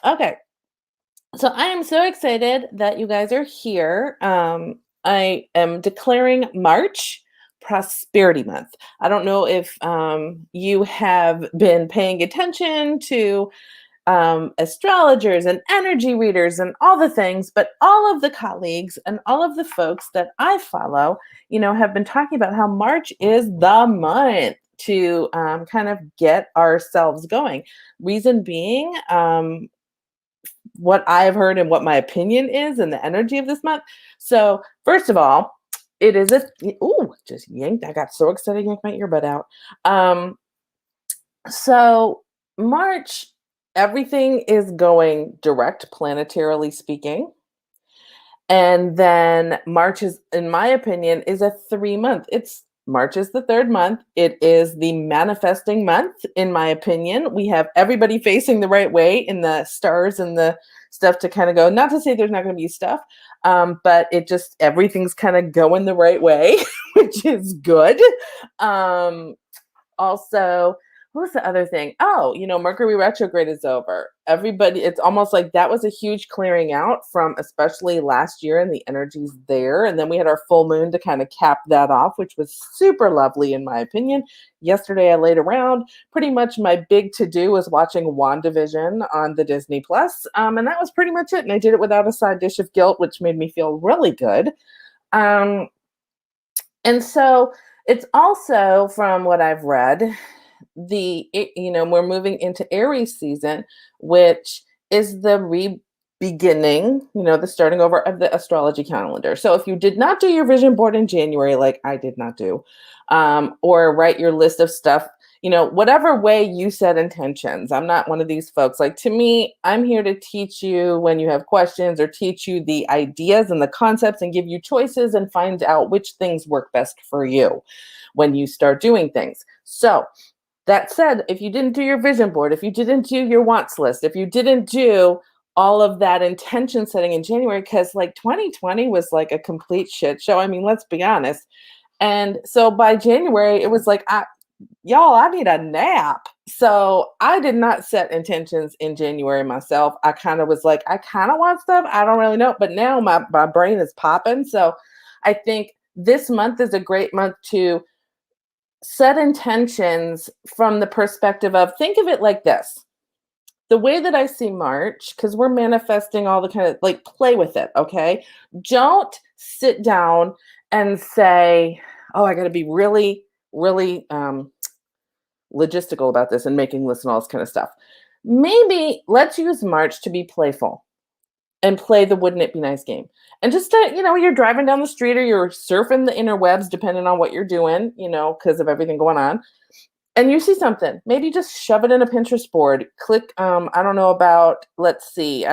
Okay. So I am so excited that you guys are here. I am declaring March Prosperity Month. I don't know if you have been paying attention to astrologers and energy readers and all the things, but all of the colleagues and all of the folks that I follow, have been talking about how March is the month to kind of get ourselves going. Reason being, what I've heard and what my opinion is and the energy of this month. So, first of all, it is just yanked. I got so excited, yanked my earbud out. So March, everything is going direct, planetarily speaking. And then March is, in my opinion, is a 3 month. March is the third month. It is the manifesting month, in my opinion. We have everybody facing the right way in the stars and the stuff to kind of go. Not to say there's not going to be stuff, but everything's kind of going the right way, which is good. Also, what was the other thing? Oh, Mercury Retrograde is over. It's almost like that was a huge clearing out from especially last year and the energies there. And then we had our full moon to kind of cap that off, which was super lovely in my opinion. Yesterday I laid around. Pretty much my big to-do was watching WandaVision on the Disney Plus. And that was pretty much it. And I did it without a side dish of guilt, which made me feel really good. And so it's also, from what I've read, we're moving into Aries season, which is the beginning, the starting over of the astrology calendar. So if you did not do your vision board in January, like I did not do, or write your list of stuff, whatever way you set intentions. I'm not one of these folks. Like, to me, I'm here to teach you when you have questions, or teach you the ideas and the concepts and give you choices and find out which things work best for you when you start doing things. So that said, if you didn't do your vision board, if you didn't do your wants list, if you didn't do all of that intention setting in January, because like 2020 was like a complete shit show. I mean, let's be honest. And so by January, it was like, I need a nap. So I did not set intentions in January myself. I kind of was like, I kind of want stuff. I don't really know. But now my brain is popping. So I think this month is a great month to set intentions from the perspective of, think of it like this. The way that I see March, because we're manifesting all the kind of, like, play with it, okay? Don't sit down and say, oh, I got to be really, really logistical about this and making lists and all this kind of stuff. Maybe let's use March to be playful and play the wouldn't it be nice game. And just you're driving down the street or you're surfing the interwebs, depending on what you're doing, because of everything going on. And you see something, maybe just shove it in a Pinterest board. Click, I don't know about PCs,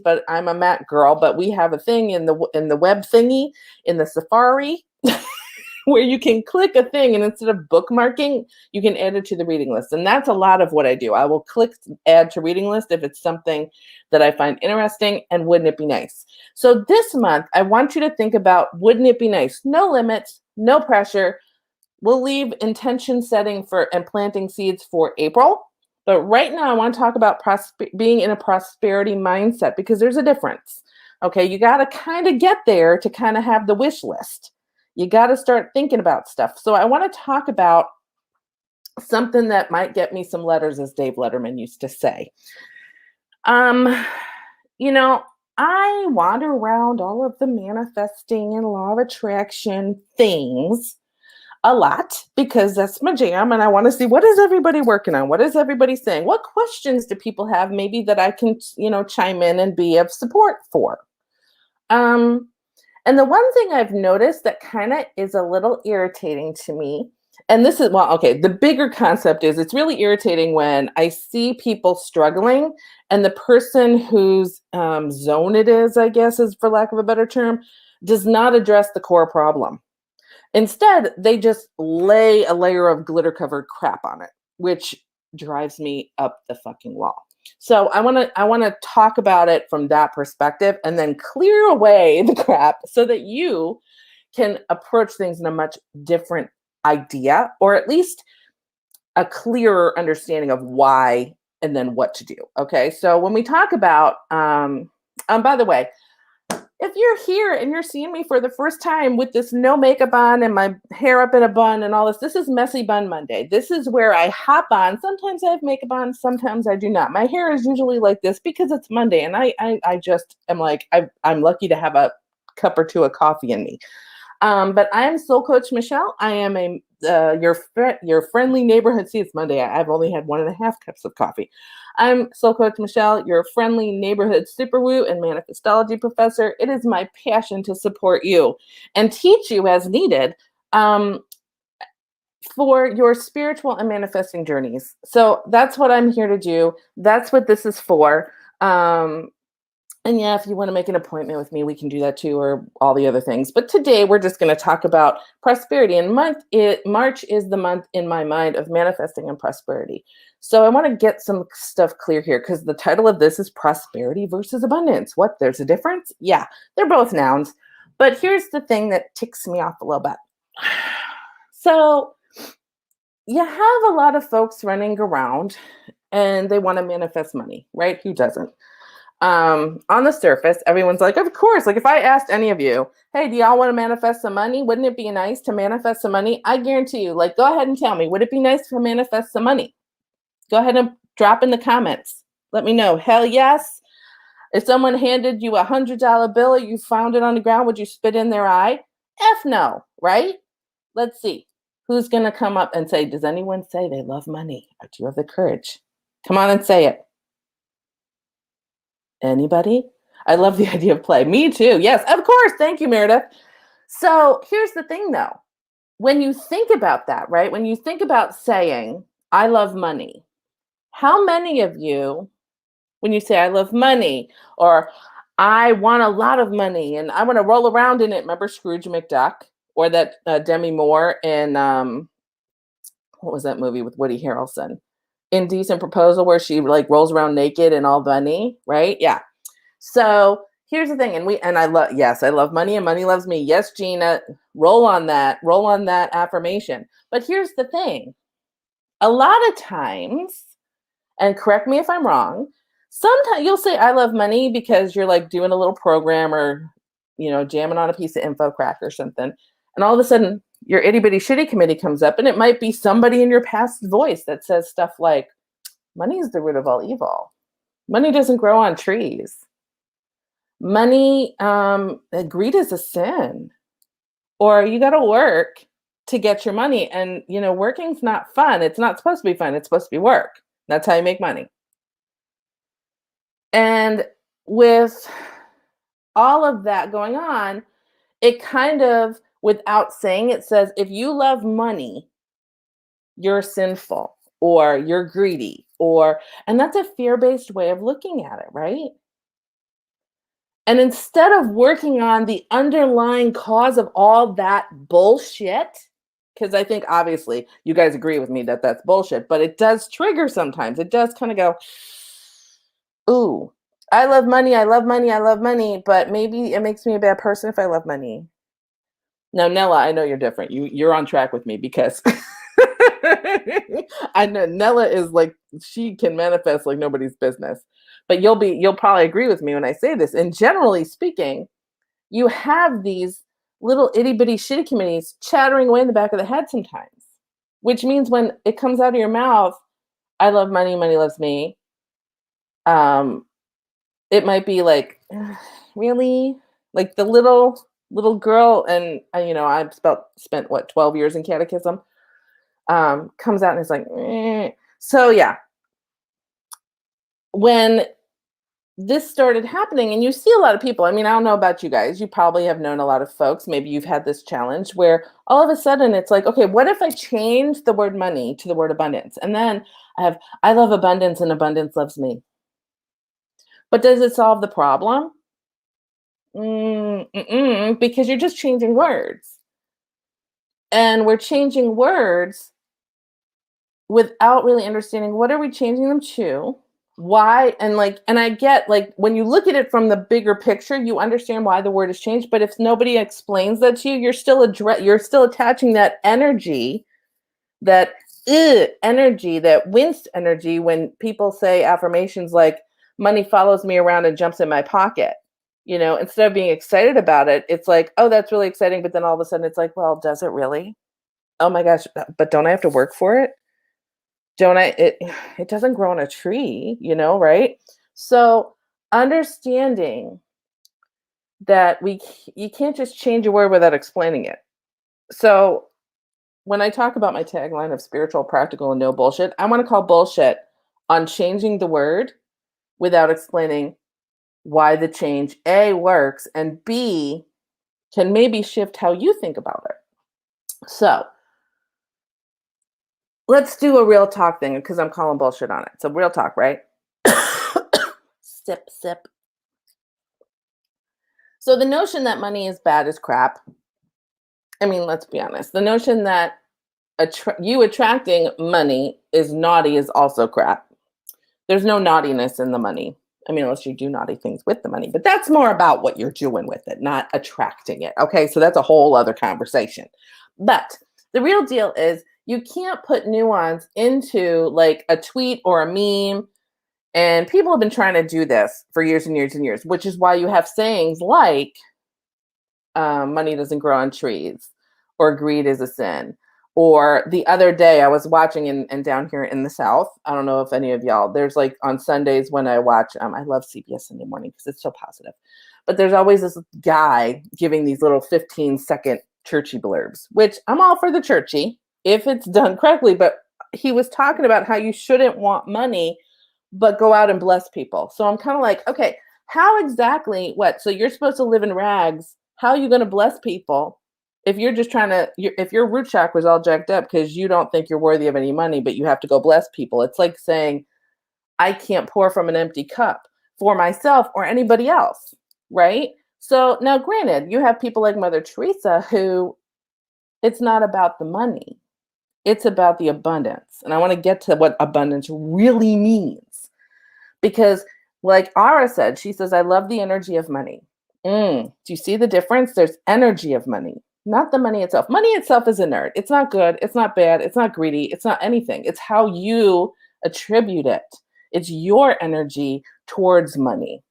but I'm a Mac girl, but we have a thing in the web thingy, in the Safari, where you can click a thing, and instead of bookmarking, you can add it to the reading list. And that's a lot of what I do. I will click add to reading list if it's something that I find interesting, and wouldn't it be nice? So this month, I want you to think about wouldn't it be nice? No limits, no pressure. We'll leave intention setting and planting seeds for April. But right now, I want to talk about being in a prosperity mindset, because there's a difference. Okay, you got to kind of get there to kind of have the wish list. You got to start thinking about stuff. So I want to talk about something that might get me some letters, as Dave Letterman used to say. I wander around all of the manifesting and law of attraction things a lot, because that's my jam, and I want to see, what is everybody working on? What is everybody saying? What questions do people have, maybe, that I can, chime in and be of support for? And the one thing I've noticed that kind of is a little irritating to me, and this is, the bigger concept is, it's really irritating when I see people struggling, and the person whose zone it is, I guess, is for lack of a better term, does not address the core problem. Instead, they just lay a layer of glitter-covered crap on it, which drives me up the fucking wall. So I want to talk about it from that perspective, and then clear away the crap so that you can approach things in a much different idea, or at least a clearer understanding of why and then what to do. Okay. So when we talk about, by the way, if you're here and you're seeing me for the first time with this no makeup on and my hair up in a bun and all this is Messy Bun Monday. This is where I hop on. Sometimes I have makeup on, sometimes I do not. My hair is usually like this because it's Monday, and I just am like, I'm lucky to have a cup or two of coffee in me. But I am Soul Coach Michele. I am your friendly neighborhood. See, it's Monday. I've only had 1.5 cups of coffee. I'm Soul Coach Michele, your friendly neighborhood superwoo and manifestology professor. It is my passion to support you and teach you as needed for your spiritual and manifesting journeys. So that's what I'm here to do. That's what this is for. And yeah, if you want to make an appointment with me, we can do that too, or all the other things. But today we're just going to talk about prosperity. And March is the month in my mind of manifesting and prosperity. So I want to get some stuff clear here because the title of this is Prosperity versus Abundance. What? There's a difference? Yeah, they're both nouns. But here's the thing that ticks me off a little bit. So you have a lot of folks running around and they want to manifest money, right? Who doesn't? On the surface, everyone's like, of course, like if I asked any of you, hey, do y'all want to manifest some money? Wouldn't it be nice to manifest some money? I guarantee you, like, go ahead and tell me, would it be nice to manifest some money? Go ahead and drop in the comments. Let me know. Hell yes. If someone handed you $100 bill, you found it on the ground, would you spit in their eye? F no, right? Let's see. Who's going to come up and say, does anyone say they love money? Or do you have the courage? Come on and say it. Anybody? I love the idea of play. Me too. Yes, of course. Thank you, Meredith. So here's the thing, though. When you think about that, right? When you think about saying, I love money, how many of you, when you say, I love money, or I want a lot of money and I want to roll around in it, remember Scrooge McDuck? Or that Demi Moore in, what was that movie with Woody Harrelson? Indecent Proposal, where she like rolls around naked and all money, right? Yeah. So here's the thing, and I love money and money loves me. Yes, Gina, roll on that affirmation. But here's the thing. A lot of times, and correct me if I'm wrong, sometimes you'll say I love money because you're like doing a little program or, jamming on a piece of info crack or something. And all of a sudden your itty bitty shitty committee comes up and it might be somebody in your past voice that says stuff like, money is the root of all evil. Money doesn't grow on trees. Money, greed is a sin. Or you got to work to get your money. And, working's not fun. It's not supposed to be fun. It's supposed to be work. That's how you make money. And with all of that going on, it kind of, without saying it, says, if you love money, you're sinful or you're greedy, and that's a fear-based way of looking at it, right? And instead of working on the underlying cause of all that bullshit, because I think obviously you guys agree with me that that's bullshit, but it does trigger sometimes. It does kind of go, ooh, I love money, but maybe it makes me a bad person if I love money. Now, Nella, I know you're different. You're on track with me because I know Nella is like, she can manifest like nobody's business. But you'll probably agree with me when I say this. And generally speaking, you have these little itty bitty shitty committees chattering away in the back of the head sometimes, which means when it comes out of your mouth, I love money, money loves me. It might be like, really? Like the little girl, and I've spent 12 years in catechism, comes out and is like, eh. So yeah, when this started happening, and you see a lot of people, I mean, I don't know about you guys, you probably have known a lot of folks, maybe you've had this challenge where all of a sudden it's like, okay, what if I change the word money to the word abundance? And then I love abundance and abundance loves me. But does it solve the problem? Because you're just changing words. And we're changing words without really understanding what are we changing them to, why, and I get, like, when you look at it from the bigger picture, you understand why the word has changed. But if nobody explains that to you, you're still attaching that energy that energy, that wince energy, when people say affirmations like money follows me around and jumps in my pocket. Instead of being excited about it, it's like, oh, that's really exciting. But then all of a sudden it's like, well, does it really? Oh my gosh, but don't I have to work for it? Don't I? It doesn't grow on a tree, right? So understanding that you can't just change a word without explaining it. So when I talk about my tagline of spiritual, practical, and no bullshit, I want to call bullshit on changing the word without explaining why the change A works and B can maybe shift how you think about it. So let's do a real talk thing because I'm calling bullshit on it. So real talk, right? Sip, sip. So the notion that money is bad is crap. I mean, let's be honest. The notion that you attracting money is naughty is also crap. There's no naughtiness in the money. I mean, unless you do naughty things with the money, but that's more about what you're doing with it, not attracting it. Okay, so that's a whole other conversation. But the real deal is you can't put nuance into like a tweet or a meme. And people have been trying to do this for years and years and years, which is why you have sayings like money doesn't grow on trees, or greed is a sin. Or the other day I was watching and down here in the South, I don't know if any of y'all, there's like on Sundays when I watch, I love CBS Sunday Morning because it's so positive. But there's always this guy giving these little 15-second churchy blurbs, which I'm all for the churchy if it's done correctly. But he was talking about how you shouldn't want money, but go out and bless people. So I'm kind of like, okay, how exactly what? So you're supposed to live in rags. How are you going to bless people if you're just trying to, if your root chakra is all jacked up because you don't think you're worthy of any money, but you have to go bless people? It's like saying, I can't pour from an empty cup for myself or anybody else, right? So now, granted, you have people like Mother Teresa who it's not about the money. It's about the abundance. And I want to get to what abundance really means. Because like Ara said, she says, I love the energy of money. Do you see the difference? There's energy of money, not the money itself. Money itself is inert. It's not good. It's not bad. It's not greedy. It's not anything. It's how you attribute it. It's your energy towards money.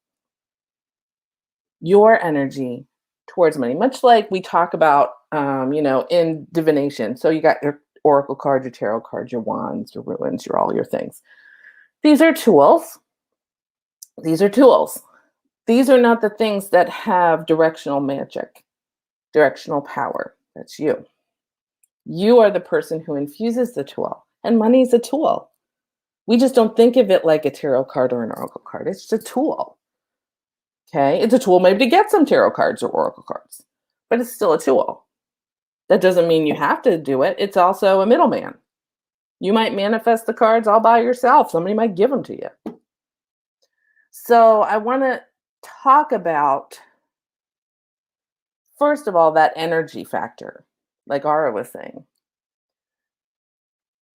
Your energy towards money, much like we talk about, in divination. So you got your oracle cards, your tarot cards, your wands, your runes, your all your things. These are tools. These are tools. These are not the things that have directional magic, directional power. That's you. You are the person who infuses the tool, and money is a tool. We just don't think of it like a tarot card or an oracle card. It's just a tool. Okay, it's a tool maybe to get some tarot cards or oracle cards, but it's still a tool. That doesn't mean you have to do it. It's also a middleman. You might manifest the cards all by yourself. Somebody might give them to you. So I want to talk about, first of all, that energy factor, like Ara was saying.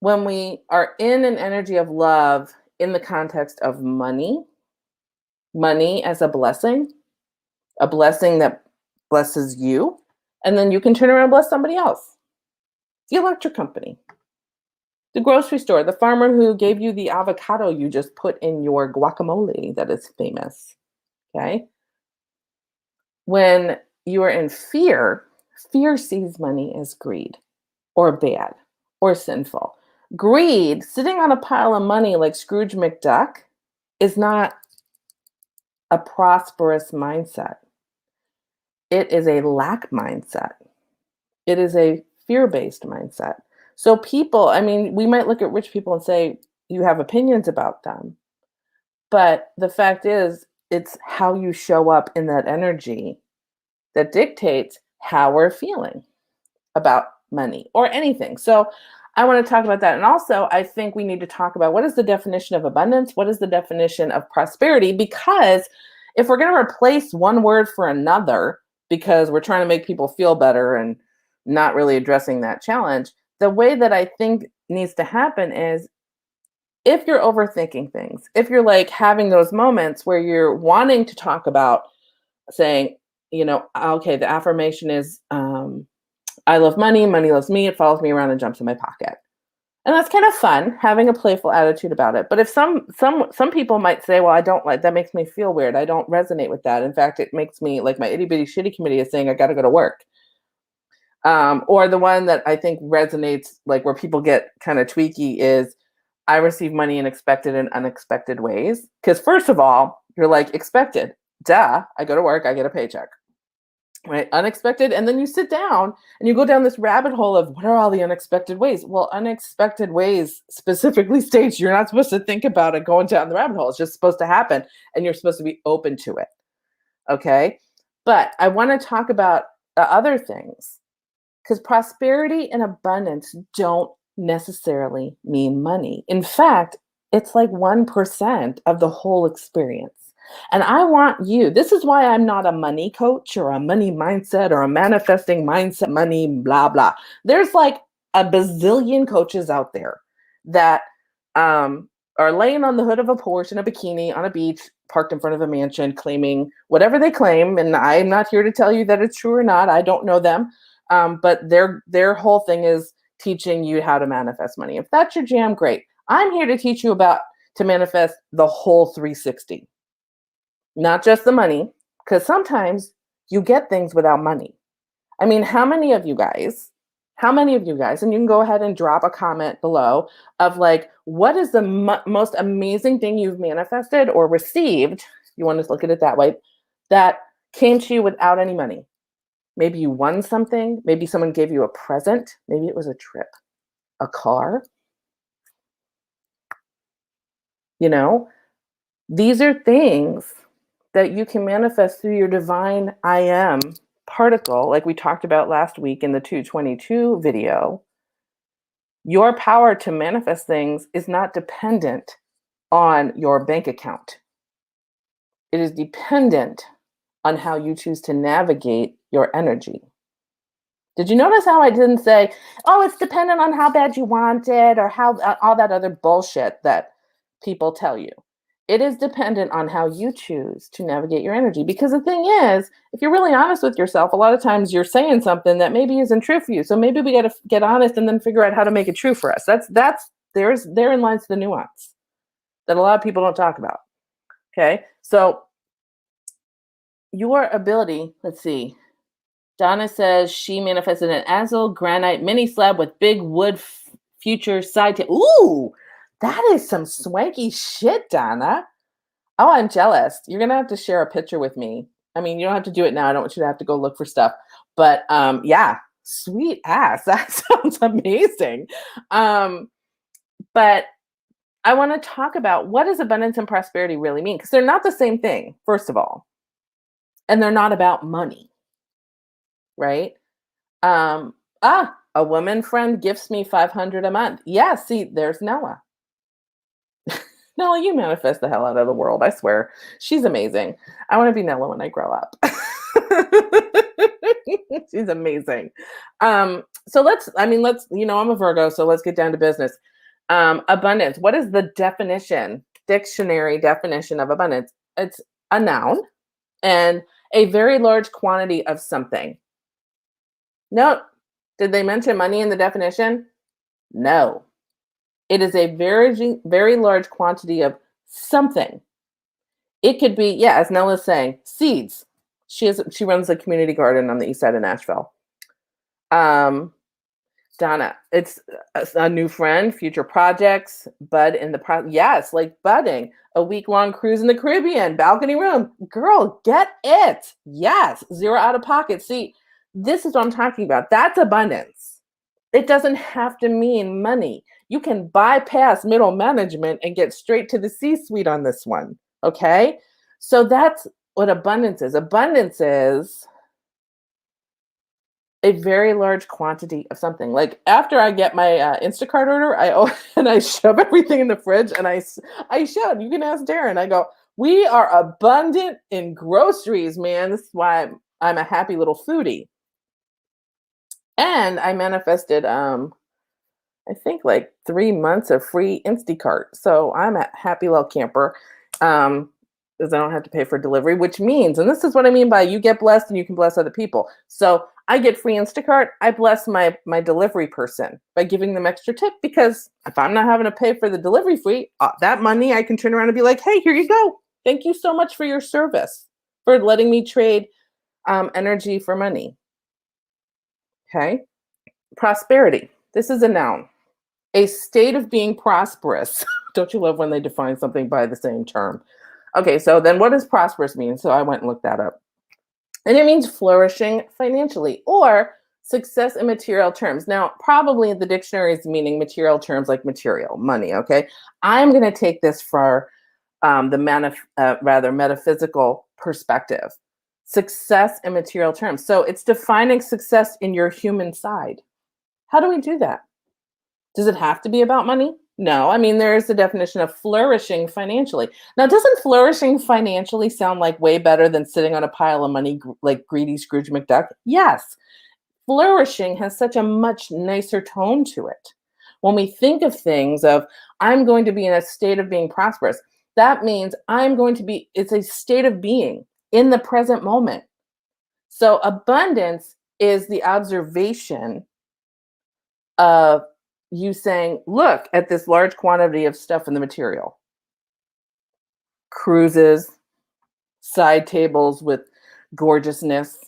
When we are in an energy of love in the context of money as a blessing that blesses you, and then you can turn around and bless somebody else. The electric company, the grocery store, the farmer who gave you the avocado you just put in your guacamole that is famous. Okay. When you are in fear sees money as greed or bad or sinful. Greed, sitting on a pile of money like Scrooge McDuck, is not a prosperous mindset. It is a lack mindset. It is a fear-based mindset. So people, we might look at rich people and say, you have opinions about them. But the fact is, it's how you show up in that energy that dictates how we're feeling about money or anything. So I want to talk about that. And also, I think we need to talk about what is the definition of abundance? What is the definition of prosperity? Because if we're going to replace one word for another, because we're trying to make people feel better and not really addressing that challenge, the way that I think needs to happen is if you're overthinking things, if you're like having those moments where you're wanting to talk about saying, okay, the affirmation is, I love money, money loves me, it follows me around and jumps in my pocket. And that's kind of fun, having a playful attitude about it. But if some people might say, well, I don't like that, makes me feel weird. I don't resonate with that. In fact, it makes me, like, my itty bitty shitty committee is saying I got to go to work. Or the one that I think resonates, like where people get kind of tweaky, is I receive money in expected and unexpected ways. Because first of all, you're like, expected, duh, I go to work, I get a paycheck. Right, unexpected, and then you sit down and you go down this rabbit hole of what are all the unexpected ways. Well, unexpected ways specifically states you're not supposed to think about it going down the rabbit hole. It's just supposed to happen, and you're supposed to be open to it. Okay, but I want to talk about other things, because prosperity and abundance don't necessarily mean money. In fact, it's like 1% of the whole experience. And I want you, this is why I'm not a money coach or a money mindset or a manifesting mindset, money, blah, blah. There's like a bazillion coaches out there that are laying on the hood of a Porsche in a bikini on a beach, parked in front of a mansion, claiming whatever they claim. And I'm not here to tell you that it's true or not. I don't know them. But their whole thing is teaching you how to manifest money. If that's your jam, great. I'm here to teach you to manifest the whole 360. Not just the money, because sometimes you get things without money. I mean, how many of you guys, and you can go ahead and drop a comment below of like, what is the most amazing thing you've manifested or received, you want to look at it that way, that came to you without any money? Maybe you won something. Maybe someone gave you a present. Maybe it was a trip, a car. You know, these are things that you can manifest through your divine I am particle, like we talked about last week in the 222 video. Your power to manifest things is not dependent on your bank account. It is dependent on how you choose to navigate your energy. Did you notice how I didn't say, oh, it's dependent on how bad you want it, or how all that other bullshit that people tell you? It is dependent on how you choose to navigate your energy. Because the thing is, if you're really honest with yourself, a lot of times you're saying something that maybe isn't true for you. So maybe we got to get honest and then figure out how to make it true for us. Therein lies the nuance that a lot of people don't talk about. Okay, so your ability, let's see. Donna says she manifested an azul granite mini slab with big wood future side table. Ooh, that is some swanky shit, Donna. Oh, I'm jealous. You're going to have to share a picture with me. I mean, you don't have to do it now. I don't want you to have to go look for stuff. But yeah, sweet ass. That sounds amazing. But I want to talk about, what does abundance and prosperity really mean? Because they're not the same thing, first of all. And they're not about money. Right? A woman friend gifts me $500 a month. Yeah, see, there's Noah. Nella, you manifest the hell out of the world, I swear. She's amazing. I want to be Nella when I grow up. She's amazing. So let's, I'm a Virgo, so let's get down to business. Abundance. What is the dictionary definition of abundance? It's a noun and a very large quantity of something. No. Did they mention money in the definition? No. It is a very, very large quantity of something. It could be, yeah, as Nella's saying, seeds. She runs a community garden on the east side of Nashville. Donna, it's a new friend, future projects, bud in the yes, like budding, a week-long cruise in the Caribbean, balcony room. Girl, get it. Yes, zero out of pocket. See, this is what I'm talking about. That's abundance. It doesn't have to mean money. You can bypass middle management and get straight to the C-suite on this one. Okay? So that's what abundance is. Abundance is a very large quantity of something. Like after I get my Instacart order, I shove everything in the fridge and I shove. You can ask Darren. I go, we are abundant in groceries, man. This is why I'm a happy little foodie. And I manifested, I think like 3 months of free Instacart. So I'm a happy little camper because I don't have to pay for delivery, which means, and this is what I mean by you get blessed and you can bless other people. So I get free Instacart. I bless my delivery person by giving them extra tip, because if I'm not having to pay for the delivery fee, that money I can turn around and be like, hey, here you go. Thank you so much for your service, for letting me trade energy for money. Okay. Prosperity. This is a noun. A state of being prosperous. Don't you love when they define something by the same term? Okay, so then what does prosperous mean? So I went and looked that up. And it means flourishing financially or success in material terms. Now, probably the dictionary is meaning material terms like material, money, okay? I'm going to take this for the rather metaphysical perspective. Success in material terms. So it's defining success in your human side. How do we do that? Does it have to be about money? No. I mean, there is the definition of flourishing financially. Now, doesn't flourishing financially sound like way better than sitting on a pile of money like greedy Scrooge McDuck? Yes. Flourishing has such a much nicer tone to it. When we think of things of, I'm going to be in a state of being prosperous, that means it's a state of being in the present moment. So abundance is the observation of you saying, look at this large quantity of stuff in the material. Cruises, side tables with gorgeousness,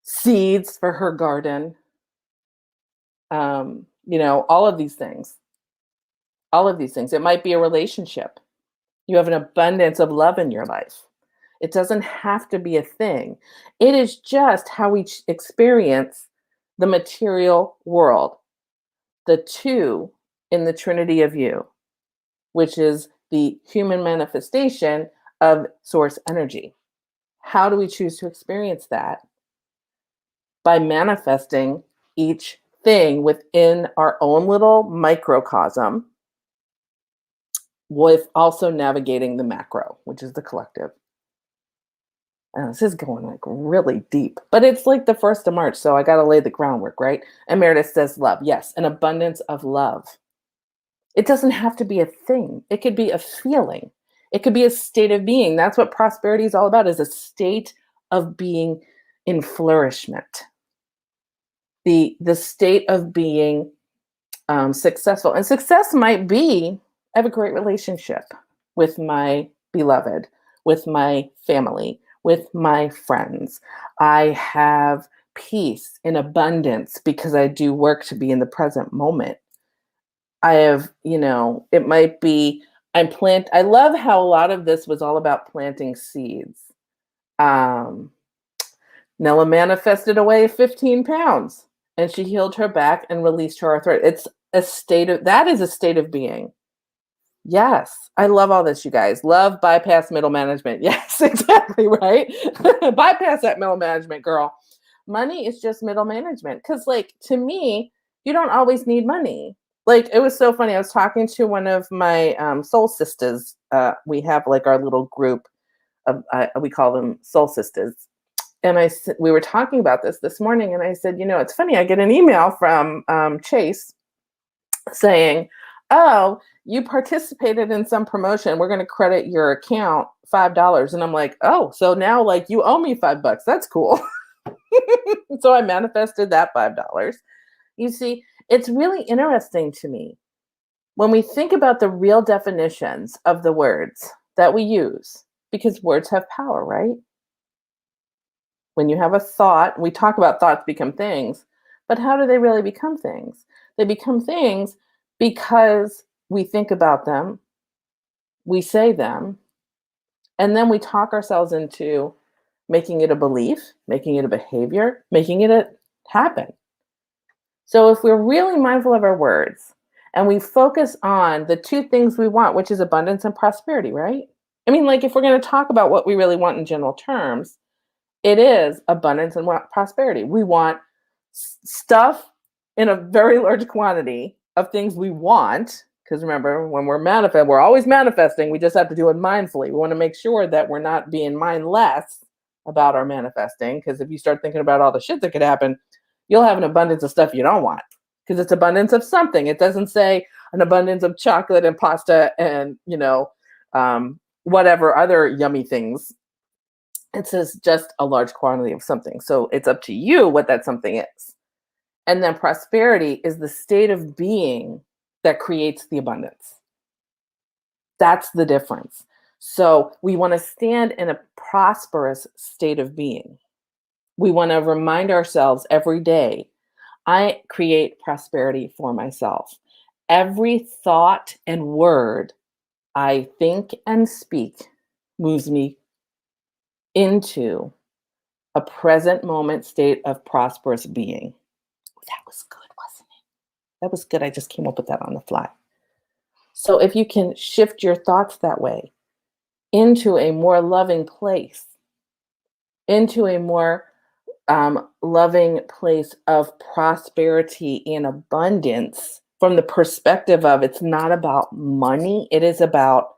seeds for her garden, all of these things. All of these things. It might be a relationship. You have an abundance of love in your life. It doesn't have to be a thing. It is just how we experience the material world. The two in the Trinity of You, which is the human manifestation of source energy. How do we choose to experience that? By manifesting each thing within our own little microcosm, with also navigating the macro, which is the collective. And this is going like really deep, but it's like the 1st of March, so I got to lay the groundwork, right? And Meredith says love. Yes, an abundance of love. It doesn't have to be a thing. It could be a feeling. It could be a state of being. That's what prosperity is all about, is a state of being in flourishment. The state of being successful. And success might be, I have a great relationship with my beloved, with my family, with my friends. I have peace in abundance because I do work to be in the present moment. I have, it might be, I love how a lot of this was all about planting seeds. Nella manifested away 15 pounds and she healed her back and released her arthritis. That is a state of being. Yes, I love all this, you guys. Love bypass middle management. Yes, exactly right. Bypass that middle management, girl. Money is just middle management. Because, to me, you don't always need money. It was so funny. I was talking to one of my soul sisters. We have our little group of, we call them soul sisters. And we were talking about this morning. And I said, it's funny. I get an email from Chase saying, oh, you participated in some promotion. We're going to credit your account $5. And I'm like, oh, so now you owe me $5. That's cool. So I manifested that $5. You see, it's really interesting to me when we think about the real definitions of the words that we use, because words have power, right? When you have a thought, we talk about thoughts become things, but how do they really become things? They become things because we think about them, we say them, and then we talk ourselves into making it a belief, making it a behavior, making it happen. So if we're really mindful of our words and we focus on the two things we want, which is abundance and prosperity, right? I mean, if we're going to talk about what we really want in general terms, it is abundance and prosperity. We want stuff in a very large quantity of things we want. Because remember, when we're always manifesting. We just have to do it mindfully. We want to make sure that we're not being mindless about our manifesting. Because if you start thinking about all the shit that could happen, you'll have an abundance of stuff you don't want. Because it's abundance of something. It doesn't say an abundance of chocolate and pasta and, whatever other yummy things. It says just a large quantity of something. So it's up to you what that something is. And then prosperity is the state of being that creates the abundance. That's the difference. So we want to stand in a prosperous state of being. We want to remind ourselves every day, I create prosperity for myself. Every thought and word I think and speak moves me into a present moment state of prosperous being. That was good, wasn't it? That was good. I just came up with that on the fly. So if you can shift your thoughts that way into a more loving place, into a more loving place of prosperity and abundance, from the perspective of it's not about money, it is about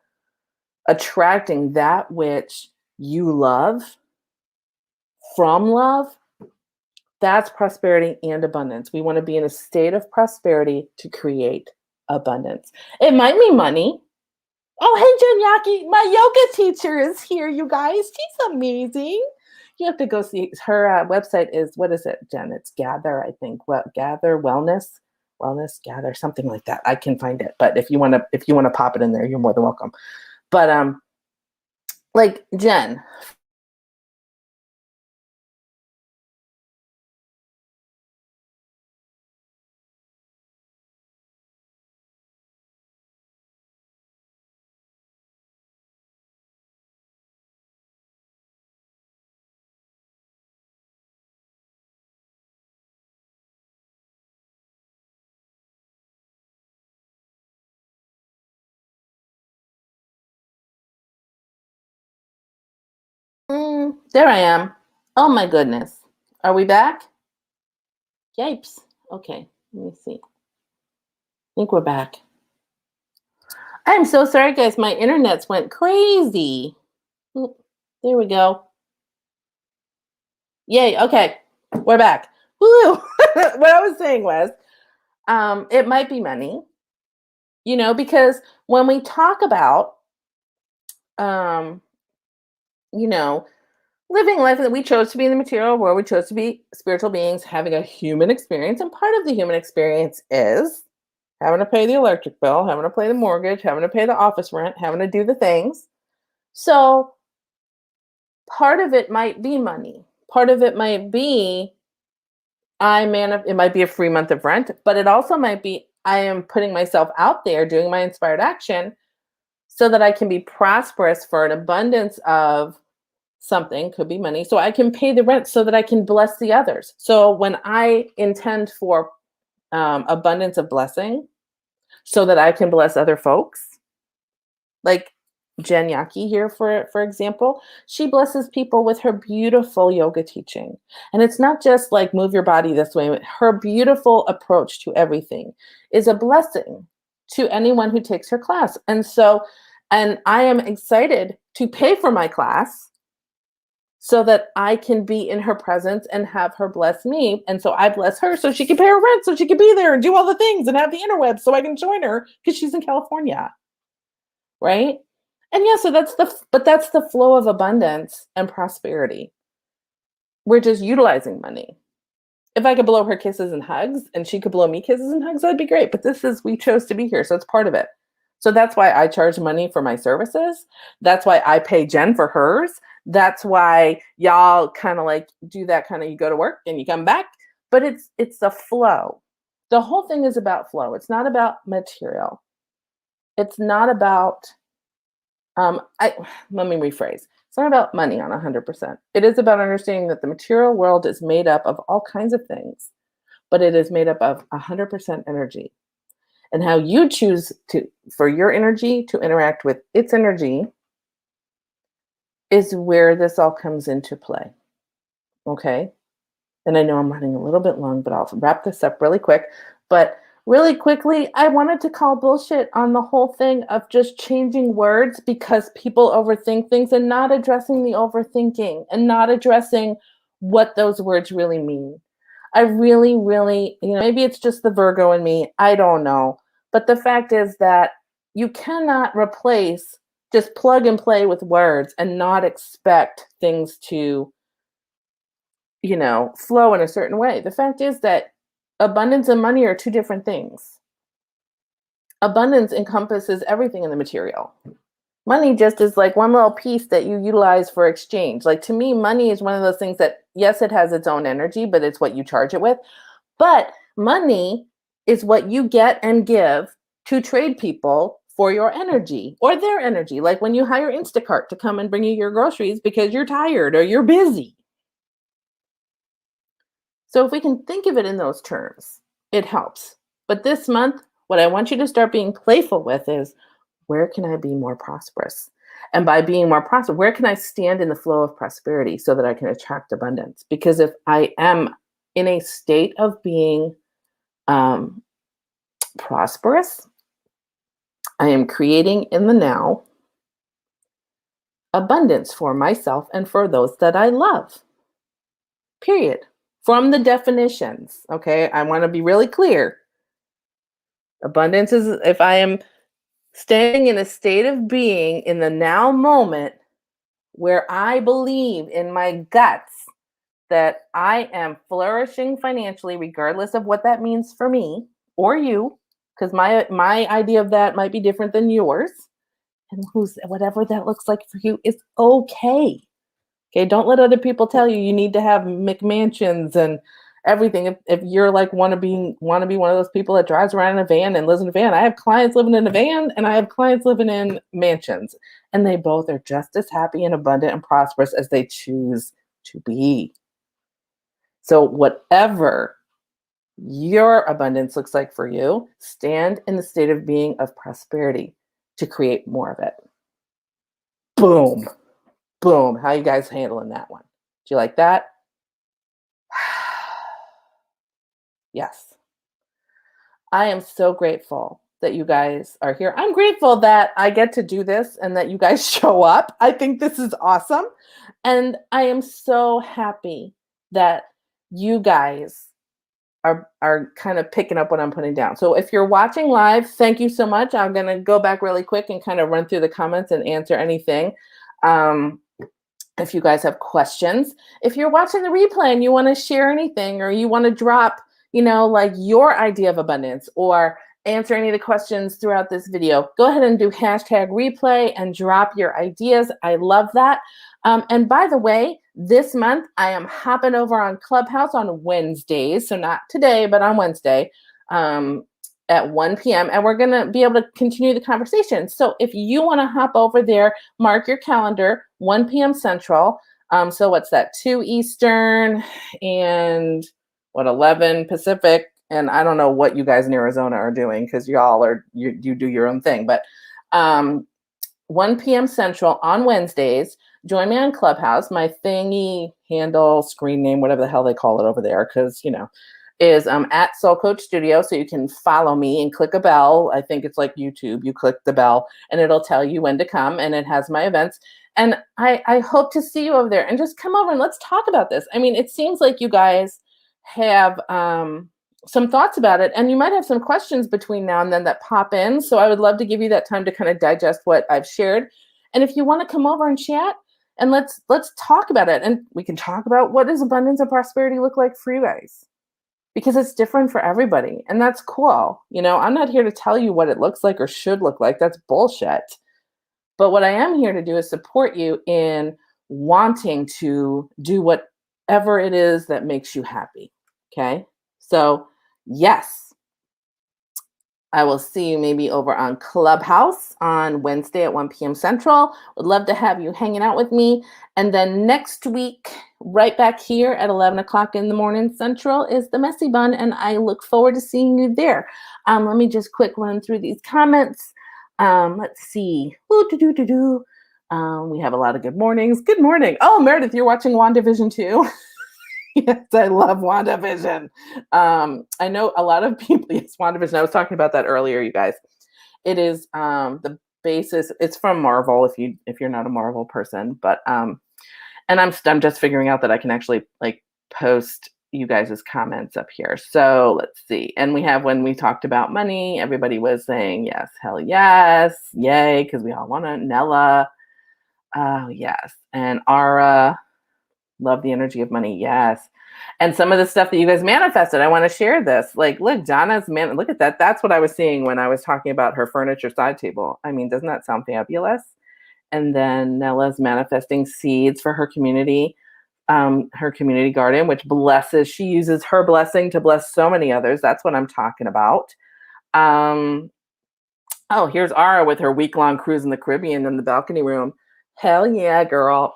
attracting that which you love from love. That's prosperity and abundance. We want to be in a state of prosperity to create abundance. It might mean money. Oh, hey, Jen Yaki, my yoga teacher is here, you guys. She's amazing. You have to go see her website is, what is it, Jen? It's Gather, I think. What, Gather Wellness Gather, something like that. I can find it. But if you want to pop it in there, you're more than welcome. But like Jen, there I am. Oh my goodness. Are we back? Yipes. Okay, let me see. I think we're back. I'm so sorry, guys. My internet's went crazy. Oop, there we go. Yay. Okay, we're back. Woo! What I was saying was, it might be money, because when we talk about, um, you know, living life that we chose to be in the material world, we chose to be spiritual beings having a human experience, and part of the human experience is having to pay the electric bill, having to pay the mortgage, having to pay the office rent, having to do the things. So part of it might be money. Part of it might be it might be a free month of rent, but it also might be I am putting myself out there doing my inspired action so that I can be prosperous for an abundance of something, could be money, so I can pay the rent so that I can bless the others. So when I intend for abundance of blessing so that I can bless other folks, like Jen Yaki here, for example, she blesses people with her beautiful yoga teaching. And it's not just like move your body this way. Her beautiful approach to everything is a blessing to anyone who takes her class. And I am excited to pay for my class so that I can be in her presence and have her bless me. And so I bless her so she can pay her rent, so she can be there and do all the things and have the interwebs so I can join her because she's in California. Right? And yeah, so that's the flow of abundance and prosperity. We're just utilizing money. If I could blow her kisses and hugs and she could blow me kisses and hugs, that'd be great. But we chose to be here. So it's part of it. So that's why I charge money for my services. That's why I pay Jen for hers. That's why y'all kind of like do that kind of, you go to work and you come back. But it's the flow. The whole thing is about flow. It's not about material. It's not about let me rephrase. It's not about money on 100%. It is about understanding that the material world is made up of all kinds of things, but it is made up of 100% energy. And how you choose for your energy to interact with its energy is where this all comes into play. Okay? And I know I'm running a little bit long, but I'll wrap this up really quick. But really quickly, I wanted to call bullshit on the whole thing of just changing words because people overthink things and not addressing the overthinking and not addressing what those words really mean. I really, really, maybe it's just the Virgo in me. I don't know. But the fact is that you cannot replace just plug and play with words and not expect things to, flow in a certain way. The fact is that abundance and money are two different things. Abundance encompasses everything in the material. Money just is like one little piece that you utilize for exchange. Like to me, money is one of those things that, yes, it has its own energy, but it's what you charge it with. But money is what you get and give to trade people for your energy or their energy. Like when you hire Instacart to come and bring you your groceries because you're tired or you're busy. So if we can think of it in those terms, it helps. But this month, what I want you to start being playful with is, where can I be more prosperous? And by being more prosperous, where can I stand in the flow of prosperity so that I can attract abundance? Because if I am in a state of being prosperous, I am creating in the now abundance for myself and for those that I love. Period. From the definitions, okay? I want to be really clear. Abundance is if I am staying in a state of being in the now moment where I believe in my guts that I am flourishing financially, regardless of what that means for me or you, because my idea of that might be different than yours. And whatever that looks like for you is okay. Okay, don't let other people tell you need to have McMansions and everything. If you're like want to be one of those people that drives around in a van and lives in a van, I have clients living in a van and I have clients living in mansions, and they both are just as happy and abundant and prosperous as they choose to be. So whatever your abundance looks like for you, stand in the state of being of prosperity to create more of it. Boom. Boom. How you guys handling that one? Do you like that? Yes. I am so grateful that you guys are here. I'm grateful that I get to do this and that you guys show up. I think this is awesome. And I am so happy that you guys are kind of picking up what I'm putting down. So if you're watching live, thank you so much. I'm going to go back really quick and kind of run through the comments and answer anything. If you guys have questions, if you're watching the replay and you want to share anything or you want to drop, like your idea of abundance or answer any of the questions throughout this video, go ahead and do #replay and drop your ideas. I love that. And by the way, this month I am hopping over on Clubhouse on Wednesdays. So not today, but on Wednesday at 1 p.m. And we're going to be able to continue the conversation. So if you want to hop over there, mark your calendar, 1 p.m. Central. So what's that? 2 Eastern and 11 Pacific. And I don't know what you guys in Arizona are doing because you do your own thing. But 1 p.m. Central on Wednesdays. Join me on Clubhouse. My thingy handle, screen name, whatever the hell they call it over there, because, is at Soul Coach Studio. So you can follow me and click a bell. I think it's like YouTube. You click the bell and it'll tell you when to come, and it has my events. And I hope to see you over there, and just come over and let's talk about this. I mean, it seems like you guys have some thoughts about it, and you might have some questions between now and then that pop in. So I would love to give you that time to kind of digest what I've shared. And if you want to come over and chat, and let's talk about it, and we can talk about what does abundance and prosperity look like for you guys, because it's different for everybody, and that's cool. I'm not here to tell you what it looks like or should look like. That's bullshit. But what I am here to do is support you in wanting to do whatever it is that makes you happy. Okay? So, yes, I will see you maybe over on Clubhouse on Wednesday at 1 p.m. Central. Would love to have you hanging out with me. And then next week, right back here at 11 o'clock in the morning Central is the Messy Bun, and I look forward to seeing you there. Let me just quick run through these comments. Let's see. We have a lot of good mornings. Good morning. Oh, Meredith, you're watching WandaVision too? Yes, I love WandaVision. I know a lot of people. Yes, WandaVision. I was talking about that earlier, you guys. It is the basis. It's from Marvel. If you're not a Marvel person, but and I'm just figuring out that I can actually post you guys' comments up here. So let's see. And we have, when we talked about money, everybody was saying yes, hell yes, yay, because we all want to. Nella, oh yes. And Ara, love the energy of money, yes. And some of the stuff that you guys manifested, I want to share this. Like, look, Donna's look at that. That's what I was seeing when I was talking about her furniture side table. I mean, doesn't that sound fabulous? And then Nella's manifesting seeds for her community garden, which blesses, she uses her blessing to bless so many others. That's what I'm talking about. Oh, here's Ara with her week-long cruise in the Caribbean in the balcony room. Hell yeah, girl.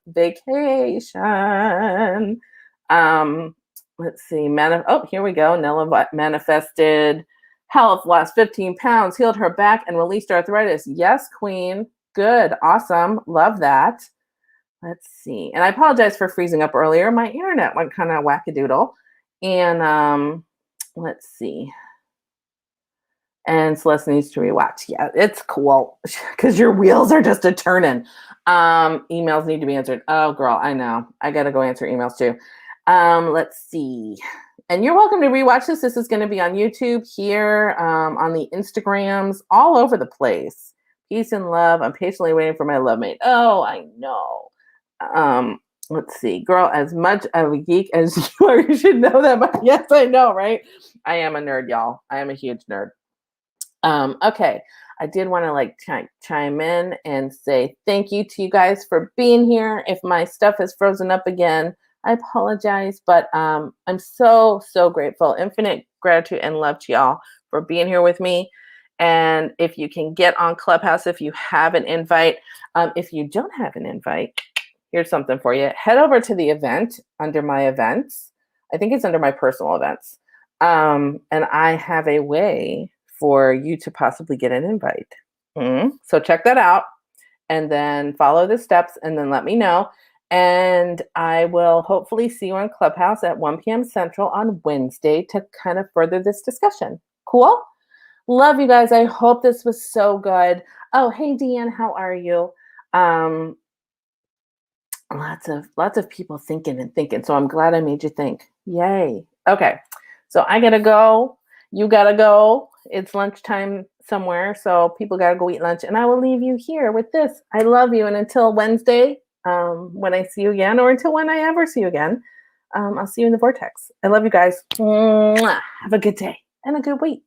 Vacation. Let's see. Here we go. Nella manifested health, lost 15 pounds, healed her back, and released arthritis. Yes, queen. Good. Awesome. Love that. Let's see. And I apologize for freezing up earlier. My internet went kind of wackadoodle. And let's see. And Celeste needs to rewatch. Yeah, it's cool because your wheels are just a turning. Emails need to be answered. Oh, girl, I know. I got to go answer emails too. Let's see. And you're welcome to rewatch this. This is going to be on YouTube, here, on the Instagrams, all over the place. Peace and love. I'm patiently waiting for my love mate. Oh, I know. Let's see. Girl, as much of a geek as you are, you should know that. Yes, I know, right? I am a nerd, y'all. I am a huge nerd. Okay. I did want to chime in and say thank you to you guys for being here. If my stuff has frozen up again, I apologize, but I'm so, so grateful. Infinite gratitude and love to y'all for being here with me. And if you can get on Clubhouse, if you have an invite, if you don't have an invite, here's something for you. Head over to the event under my events. I think it's under my personal events. And I have a way for you to possibly get an invite. So check that out and then follow the steps and then let me know. And I will hopefully see you on Clubhouse at 1 p.m. Central on Wednesday to kind of further this discussion. Cool? Love you guys. I hope this was so good. Oh, hey, Deanne, how are you? Lots of people thinking. So I'm glad I made you think. Yay. Okay. So I gotta go. You gotta go. It's lunchtime somewhere. So people gotta go eat lunch. And I will leave you here with this. I love you. And until Wednesday, when I see you again, or until when I ever see you again, I'll see you in the vortex. I love you guys. Mwah. Have a good day and a good week.